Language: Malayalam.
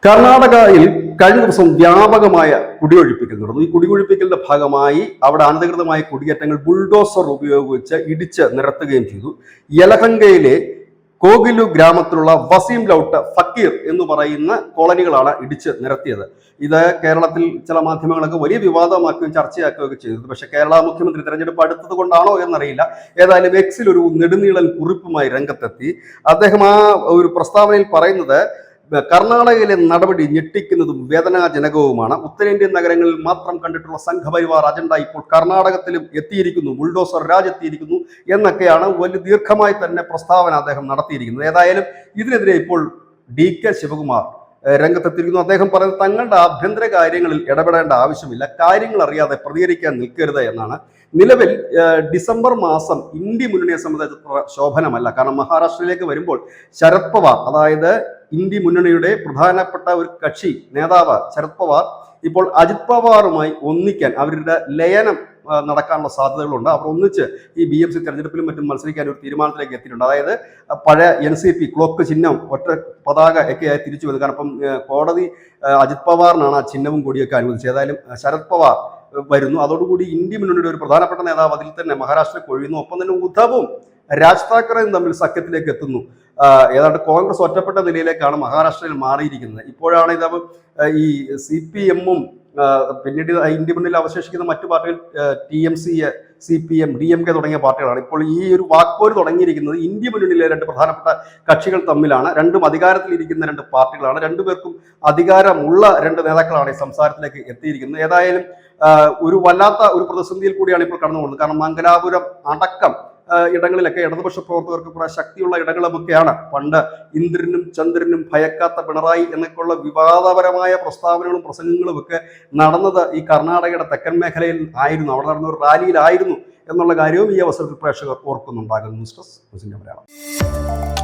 കർണാടകയിൽ കഴിഞ്ഞ ദിവസം വ്യാപകമായ കുടിയൊഴിപ്പിക്കൽ നടന്നു. ഈ കുടിയൊഴിപ്പിക്കലിന്റെ ഭാഗമായി അവിടെ അനധികൃതമായ കുടിയേറ്റങ്ങൾ ബുൾഡോസർ ഉപയോഗിച്ച് ഇടിച്ച് നിരത്തുകയും ചെയ്തു. യലഹങ്കയിലെ കോഗിലു ഗ്രാമത്തിലുള്ള വസീം ലൌട്ട് ഫക്കീർ എന്ന് പറയുന്ന കോളനികളാണ് ഇടിച്ച് നിരത്തിയത്. ഇത് കേരളത്തിൽ ചില മാധ്യമങ്ങളൊക്കെ വലിയ വിവാദമാക്കുകയും ചർച്ചയാക്കുകയൊക്കെ ചെയ്തത്. പക്ഷേ കേരള മുഖ്യമന്ത്രി തെരഞ്ഞെടുപ്പ് അടുത്തത് കൊണ്ടാണോ എന്നറിയില്ല. ഏതായാലും എക്സിൽ ഒരു നെടുനീളൻ കുറിപ്പുമായി രംഗത്തെത്തി. അദ്ദേഹം ആ ഒരു പ്രസ്താവനയിൽ പറയുന്നത്, കർണാടകയിലെ നടപടി ഞെട്ടിക്കുന്നതും വേദനാജനകവുമാണ്. ഉത്തരേന്ത്യൻ നഗരങ്ങളിൽ മാത്രം കണ്ടിട്ടുള്ള സംഘപരിവാർ അജണ്ട ഇപ്പോൾ കർണാടകത്തിലും എത്തിയിരിക്കുന്നു, ബുൾഡോസർ രാജെത്തിയിരിക്കുന്നു എന്നൊക്കെയാണ് വലിയ ദീർഘമായി തന്നെ പ്രസ്താവന അദ്ദേഹം നടത്തിയിരിക്കുന്നത്. ഏതായാലും ഇതിനെതിരെ ഇപ്പോൾ DK ശിവകുമാർ രംഗത്തെത്തിയിരിക്കുന്നു. അദ്ദേഹം പറയുന്നത് തങ്ങളുടെ ആഭ്യന്തര കാര്യങ്ങളിൽ ഇടപെടേണ്ട ആവശ്യമില്ല, കാര്യങ്ങൾ അറിയാതെ പ്രതികരിക്കാൻ നിൽക്കരുത് എന്നാണ്. നിലവിൽ ഡിസംബർ മാസം ഇന്ത്യ മുന്നണിയെ സംബന്ധിച്ച് ശോഭനമല്ല. കാരണം മഹാരാഷ്ട്രയിലേക്ക് വരുമ്പോൾ ശരത് പവാർ, അതായത് ഇന്ത്യ മുന്നണിയുടെ പ്രധാനപ്പെട്ട ഒരു കക്ഷി നേതാവ് ശരത് പവാർ ഇപ്പോൾ അജിത് പവാറുമായി ഒന്നിക്കാൻ അവരുടെ ലയനം നടക്കാനുള്ള സാധ്യതകളുണ്ട്. അവർ ഒന്നിച്ച് ഈ BMC തെരഞ്ഞെടുപ്പിലും മറ്റും മത്സരിക്കാൻ ഒരു തീരുമാനത്തിലേക്ക് എത്തിയിട്ടുണ്ട്. അതായത് പഴയ NCP ക്ലോക്ക് ചിഹ്നം ഒറ്റ പതാക ഒക്കെയായി തിരിച്ചു വന്നു. കാരണം ഇപ്പം കോടതി അജിത് പവാറിനാണ് ആ ചിഹ്നവും കൂടിയൊക്കെ അനുവദിച്ചത്. ഏതായാലും ശരത് പവാർ വരുന്നു. അതോടുകൂടി ഇന്ത്യ മുന്നണിയുടെ ഒരു പ്രധാനപ്പെട്ട നേതാവ് അതിൽ തന്നെ മഹാരാഷ്ട്രയിൽ കൊഴിയുന്നു. ഒപ്പം തന്നെ ഉദ്ധവും രാജ് താക്കറെയും തമ്മിൽ സഖ്യത്തിലേക്ക് എത്തുന്നു. ഏതാണ്ട് കോൺഗ്രസ് ഒറ്റപ്പെട്ട നിലയിലേക്കാണ് മഹാരാഷ്ട്രയിൽ മാറിയിരിക്കുന്നത്. ഇപ്പോഴാണ് ഇത് ഈ CPM-ഉം പിന്നീട് ഇന്ത്യ മുന്നിൽ അവശേഷിക്കുന്ന മറ്റു പാർട്ടികൾ TMC, CPM, DMK തുടങ്ങിയ പാർട്ടികളാണ്. ഇപ്പോൾ ഈ ഒരു വാക്പോര് തുടങ്ങിയിരിക്കുന്നത് ഇന്ത്യ മുന്നണിയിലെ രണ്ട് പ്രധാനപ്പെട്ട കക്ഷികൾ തമ്മിലാണ്. രണ്ടും അധികാരത്തിലിരിക്കുന്ന രണ്ട് പാർട്ടികളാണ്. രണ്ടുപേർക്കും അധികാരമുള്ള രണ്ട് നേതാക്കളാണ് ഈ സംസാരത്തിലേക്ക് എത്തിയിരിക്കുന്നത്. ഏതായാലും ഒരു വല്ലാത്ത ഒരു പ്രതിസന്ധിയിൽ കൂടിയാണ് ഇപ്പോൾ കടന്നു പോകുന്നത്. കാരണം മംഗലാപുരം അടക്കം ഇടങ്ങളിലൊക്കെ ഇടതുപക്ഷ പ്രവർത്തകർക്ക് കുറെ ശക്തിയുള്ള ഇടങ്ങളുമൊക്കെയാണ്. പണ്ട് ഇന്ദ്രനും ചന്ദ്രനും ഭയക്കാത്ത പിണറായി എന്നൊക്കെയുള്ള വിവാദപരമായ പ്രസ്താവനകളും പ്രസംഗങ്ങളും ഒക്കെ നടന്നത് ഈ കർണാടകയുടെ തെക്കൻ മേഖലയിൽ ആയിരുന്നു. അവിടെ നടന്ന ഒരു റാലിയിലായിരുന്നു എന്നുള്ള കാര്യവും ഈ അവസരത്തിൽ പ്രേക്ഷകർ ഓർക്കുന്നുണ്ടാകും. News desk Malayalam.